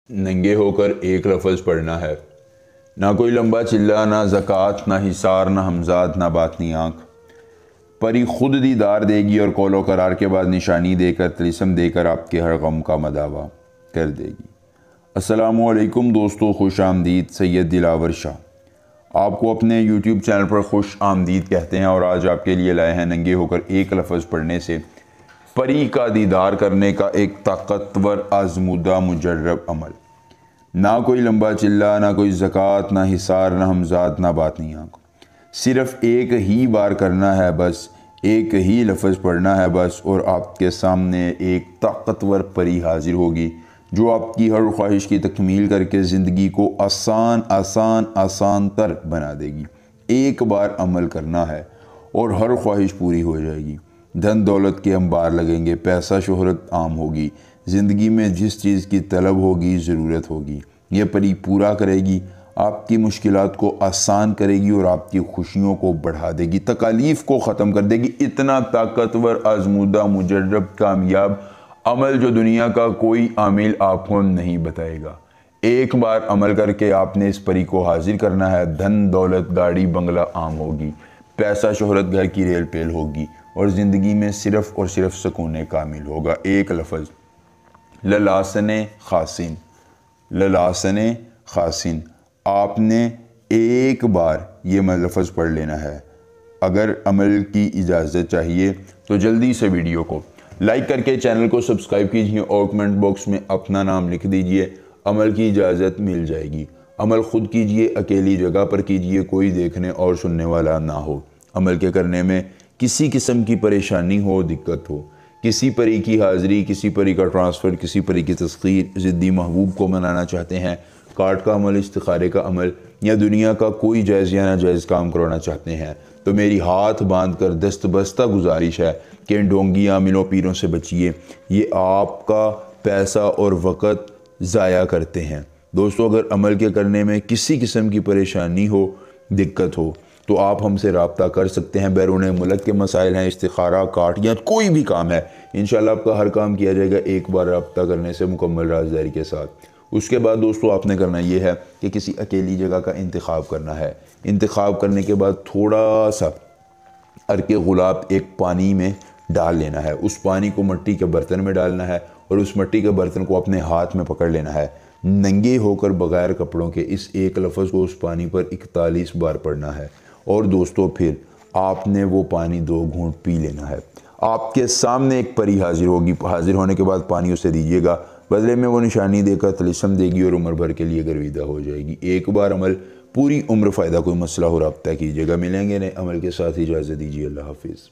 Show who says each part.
Speaker 1: नंगे होकर एक लफ्ज़ पढ़ना है। ना कोई लंबा चिल्ला, ना ज़कात, ना हिसार, ना हमजाद, ना बातनी आँख। परी खुद दीदार देगी और कौलो करार के बाद निशानी देकर, तिलिस्म देकर आपके हर गम का मदावा कर देगी। अस्सलामुअलैकुम दोस्तों, खुश आमदीद। सैयद दिलावर शाह आपको अपने YouTube चैनल पर खुश आमदीद कहते हैं और आज आपके लिए लाए हैं नंगे होकर एक लफ्ज़ पढ़ने से परी का दीदार करने का एक ताकतवर आजमूदा मुजर्रब अमल। ना कोई लंबा चिल्ला, ना कोई ज़कात, ना हिसार, ना हमजाद, ना बातनी आँख। सिर्फ़ एक ही बार करना है बस, एक ही लफ्ज़ पढ़ना है बस, और आपके सामने एक ताकतवर परी हाजिर होगी जो आपकी हर ख्वाहिश की तकमील करके ज़िंदगी को आसान आसान आसान तर बना देगी। एक बार अमल करना है और हर ख्वाहिश पूरी हो जाएगी। धन दौलत के अंबार लगेंगे, पैसा शोहरत आम होगी, ज़िंदगी में जिस चीज़ की तलब होगी, ज़रूरत होगी, ये परी पूरा करेगी। आपकी मुश्किलात को आसान करेगी और आपकी खुशियों को बढ़ा देगी, तकालीफ़ को ख़त्म कर देगी। इतना ताकतवर आजमूदा मुजर्रब कामयाब अमल जो दुनिया का कोई आमिल आपको नहीं बताएगा। एक बार अमल करके आपने इस परी को हाजिर करना है। धन दौलत गाड़ी बंगला आम होगी, पैसा शोहरत घर की रेल पेल होगी और ज़िंदगी में सिर्फ़ और सिर्फ सुकून कामिल होगा। एक लफ्ज़, ललासने खासिन, ललासने खासिन। आपने एक बार ये लफ्ज़ पढ़ लेना है। अगर अमल की इजाज़त चाहिए तो जल्दी से वीडियो को लाइक करके चैनल को सब्सक्राइब कीजिए और कमेंट बॉक्स में अपना नाम लिख दीजिए। अमल की इजाज़त मिल जाएगी। अमल ख़ुद कीजिए, अकेली जगह पर कीजिए, कोई देखने और सुनने वाला ना हो। अमल के करने में किसी किस्म की परेशानी हो, दिक्कत हो, किसी परी की हाज़िरी, किसी परी का ट्रांसफ़र, किसी परी की तस्खीर, ज़िद्दी महबूब को मनाना चाहते हैं, कार्ड का अमल, इस्तिखारे का अमल, या दुनिया का कोई जायज़ या नाजायज़ काम करवाना चाहते हैं, तो मेरी हाथ बांध कर दस्तबस्ता गुजारिश है कि इन ढोंगियाँ मिलों पीरों से बचिए। ये आपका पैसा और वक़्त ज़ाया करते हैं। दोस्तों, अगर अमल के करने में किसी किस्म की परेशानी हो, दिक्कत हो, तो आप हमसे रब्ता कर सकते हैं। बैरून मुल्क के मसाइल हैं, इस्तिखारा, कार्ड या कोई भी काम है, इंशाल्लाह आपका हर काम किया जाएगा एक बार रब्ता करने से मुकम्मल राज़दारी के साथ। उसके बाद दोस्तों आपने करना ये है कि किसी अकेली जगह का इंतखाब करना है। इंतखाब करने के बाद थोड़ा सा अर्के गुलाब एक पानी में डाल लेना है। उस पानी को मिट्टी के बर्तन में डालना है और उस मिट्टी के बर्तन को अपने हाथ में पकड़ लेना है। नंगे होकर बगैर कपड़ों के इस एक लफ्ज़ को उस पानी पर 41 बार पढ़ना है और दोस्तों फिर आपने वो पानी 2 घूंट पी लेना है। आपके सामने एक परी हाजिर होगी। हाजिर होने के बाद पानी उसे दीजिएगा, बदले में वो निशानी देकर तिलिस्म देगी और उम्र भर के लिए गर्विदा हो जाएगी। एक बार अमल, पूरी उम्र फ़ायदा। कोई मसला हो रब्ता कीजिएगा। मिलेंगे नए अमल के साथ, इजाज़त दीजिए। अल्लाह हाफिज़।